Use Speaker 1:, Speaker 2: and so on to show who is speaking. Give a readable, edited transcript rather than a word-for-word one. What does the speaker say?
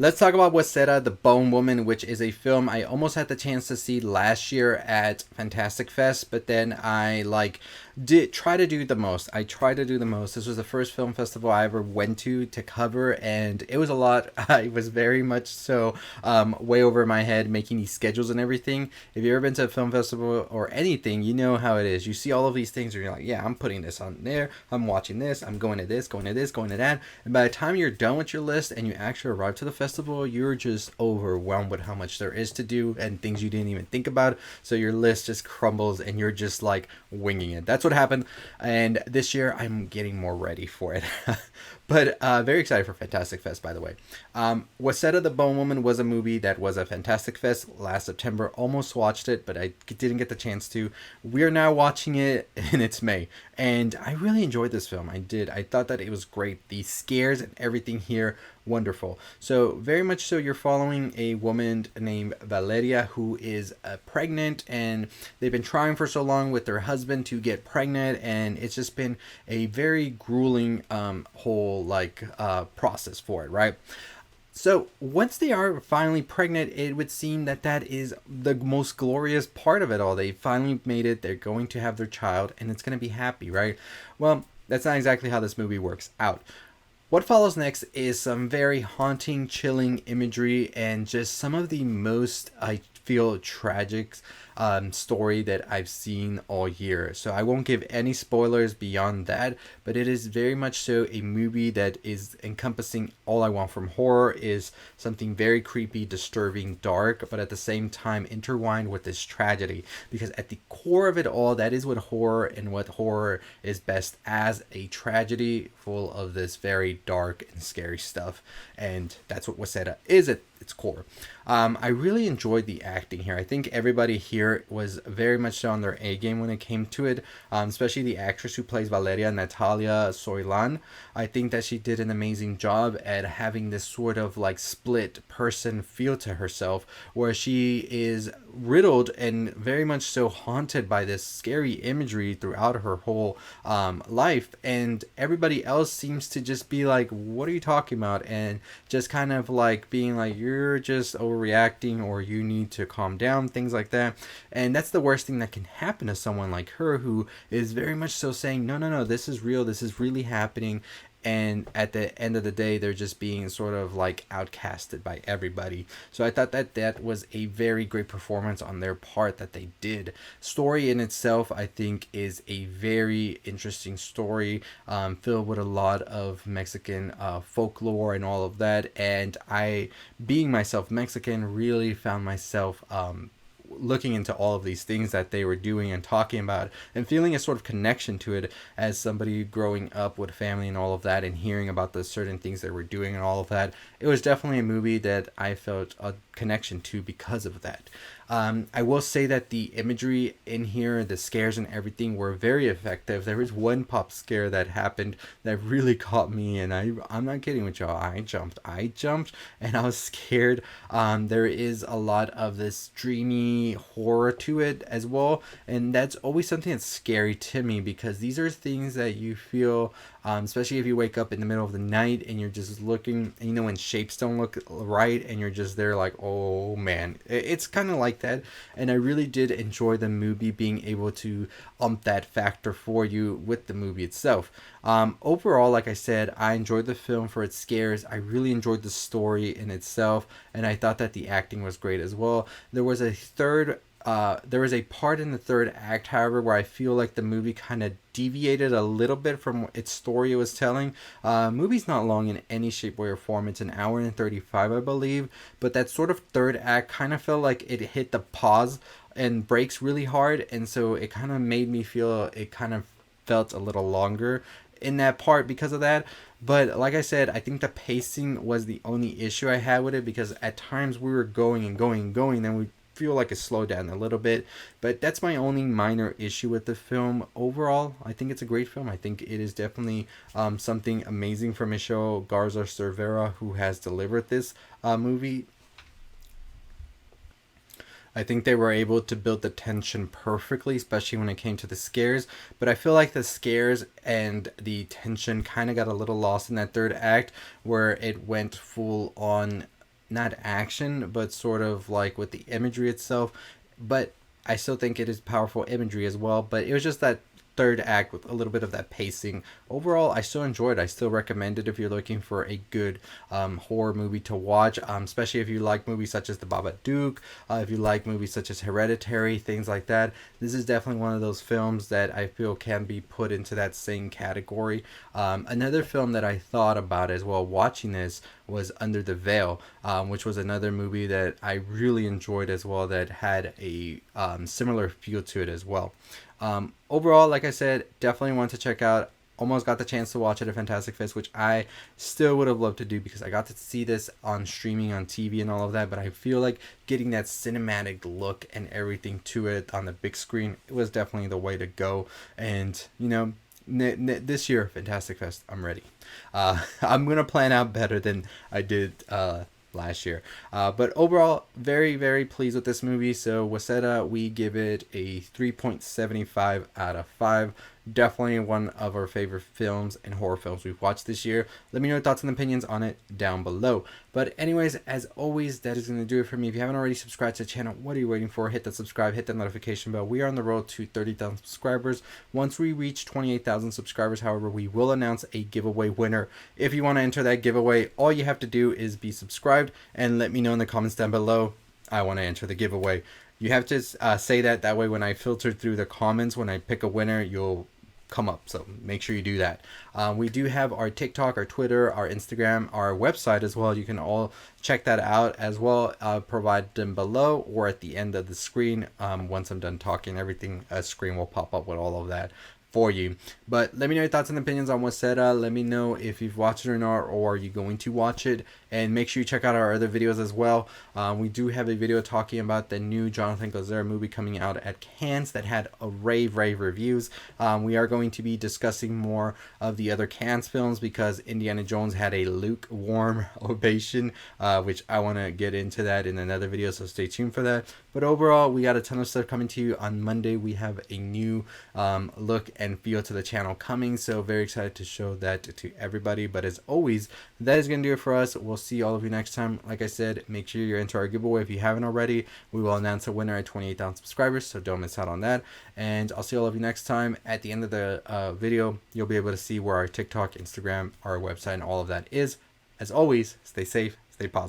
Speaker 1: Let's talk about Huesera the Bone Woman, which is a film I almost had the chance to see last year at Fantastic Fest, but then I did try to do the most. I tried to do the most. This was the first film festival I ever went to cover, and it was a lot. I was very much so way over my head making these schedules and everything. If you've ever been to a film festival or anything, you know how it is. You see all of these things, and you're like, yeah, I'm putting this on there. I'm watching this. I'm going to this, going to this, going to that. And by the time you're done with your list and you actually arrive to the festival, you're just overwhelmed with how much there is to do and things you didn't even think about. So your list just crumbles and you're just like winging it. That's what happened. And this year I'm getting more ready for it. But very excited for Fantastic Fest, by the way. Huesera the Bone Woman was a movie that was a Fantastic Fest last September. Almost watched it, but I didn't get the chance to. We're now watching it, and it's May. And I really enjoyed this film. I did. I thought that it was great. The scares and everything here, wonderful. So very much so, you're following a woman named Valeria who is pregnant, and they've been trying for so long with their husband to get pregnant, and it's just been a very grueling whole process for it, right? So once they are finally pregnant, it would seem that that is the most glorious part of it all. They finally made it. They're going to have their child, and it's going to be happy, right? Well, that's not exactly how this movie works out. What follows next is some very haunting, chilling imagery and just some of the most, I feel, tragic story that I've seen all year. So I won't give any spoilers beyond that, but it is very much so a movie that is encompassing all I want from horror, is something very creepy, disturbing, dark, but at the same time intertwined with this tragedy. Because at the core of it all, that is what horror is best, as a tragedy full of this very dark and scary stuff. And that's what Waseda is at its core. I really enjoyed the acting here. I think everybody here was very much so on their A game when it came to it, especially the actress who plays Valeria, Natalia Soilan. I think that she did an amazing job at having this sort of like split person feel to herself, where she is riddled and very much so haunted by this scary imagery throughout her whole life, and everybody else seems to just be like, what are you talking about? And just kind of like being like, you're just overreacting, or you need to calm down, things like that. And that's the worst thing that can happen to someone like her, who is very much so saying, no, no, no, this is real, this is really happening. And at the end of the day, they're just being sort of like outcasted by everybody. So I thought that that was a very great performance on their part that they did. Story in itself, I think, is a very interesting story, filled with a lot of Mexican folklore and all of that. And I, being myself Mexican, really found myself looking into all of these things that they were doing and talking about, and feeling a sort of connection to it as somebody growing up with family and all of that, and hearing about the certain things they were doing and all of that. It was definitely a movie that I felt a connection to because of that. I will say that the imagery in here, the scares and everything, were very effective. There was one pop scare that happened that really caught me, and I'm not kidding with y'all. I jumped, and I was scared. There is a lot of this dreamy horror to it as well, and that's always something that's scary to me, because these are things that you feel, especially if you wake up in the middle of the night and you're just looking, and, when shapes don't look right, and you're just there like, oh man, it's kind of like that. And I really did enjoy the movie being able to ump that factor for you with the movie itself. Overall, like I said, I enjoyed the film for its scares. I really enjoyed the story in itself, and I thought that the acting was great as well. There was a part in the third act, however, where I feel like the movie kind of deviated a little bit from its story it was telling. Movie's not long in any shape, way, or form. It's an hour and 35, I believe. But that sort of third act kind of felt like it hit the pause and breaks really hard. And so it kind of made me feel it kind of felt a little longer in that part because of that. But like I said, I think the pacing was the only issue I had with it, because at times we were going and going and going, then we feel like it slowed down a little bit. But that's my only minor issue with the film. Overall, I think it's a great film. I think it is definitely something amazing for Michelle Garza Cervera, who has delivered this movie. I think they were able to build the tension perfectly, especially when it came to the scares. But I feel like the scares and the tension kind of got a little lost in that third act, where it went full on not action, but sort of like with the imagery itself. But I still think it is powerful imagery as well. But it was just that third act with a little bit of that pacing. Overall, I still enjoyed it. I still recommend it if you're looking for a good horror movie to watch, especially if you like movies such as The Babadook, if you like movies such as Hereditary, things like that. This is definitely one of those films that I feel can be put into that same category. Another film that I thought about as well watching this was Under the Veil, which was another movie that I really enjoyed as well, that had a similar feel to it as well. Overall, like I said, definitely want to check out. Almost got the chance to watch it at Fantastic Fest, which I still would have loved to do because I got to see this on streaming on TV and all of that. But I feel like getting that cinematic look and everything to it on the big screen, it was definitely the way to go. And, you know, this year, Fantastic Fest, I'm ready. I'm going to plan out better than I did last year. But overall, very, very pleased with this movie. So Huesera, we give it a 3.75 out of 5. Definitely one of our favorite films and horror films we've watched this year. Let me know your thoughts and opinions on it down below. But anyways, as always, that is going to do it for me. If you haven't already subscribed to the channel, what are you waiting for? Hit that subscribe, hit that notification bell. We are on the road to 30,000 subscribers. Once we reach 28,000 subscribers, however, we will announce a giveaway winner. If you want to enter that giveaway, all you have to do is be subscribed and let me know in the comments down below. I want to enter the giveaway. You have to say that. That way, when I filter through the comments, when I pick a winner, you'll come up. So make sure you do that. We do have our TikTok, our Twitter, our Instagram, our website as well. You can all check that out as well. I'll provide them below or at the end of the screen. Once I'm done talking, everything, a screen will pop up with all of that for you. But let me know your thoughts and opinions on Huesera. Let me know if you've watched it or not, or are you going to watch it. And make sure you check out our other videos as well. We do have a video talking about the new Jonathan Glazer movie coming out at Cannes that had a rave reviews. We are going to be discussing more of the other Cannes films because Indiana Jones had a lukewarm ovation, which I want to get into that in another video, so stay tuned for that. But overall, we got a ton of stuff coming to you. On Monday, we have a new look and feel to the channel coming, so very excited to show that to everybody. But as always, that is going to do it for us. We'll see all of you next time. Like I said, make sure you're into our giveaway if you haven't already. We will announce a winner at 28,000 subscribers, so don't miss out on that. And I'll see all of you next time. At the end of the video, you'll be able to see where our TikTok, Instagram, our website, and all of that is. As always, stay safe, stay positive.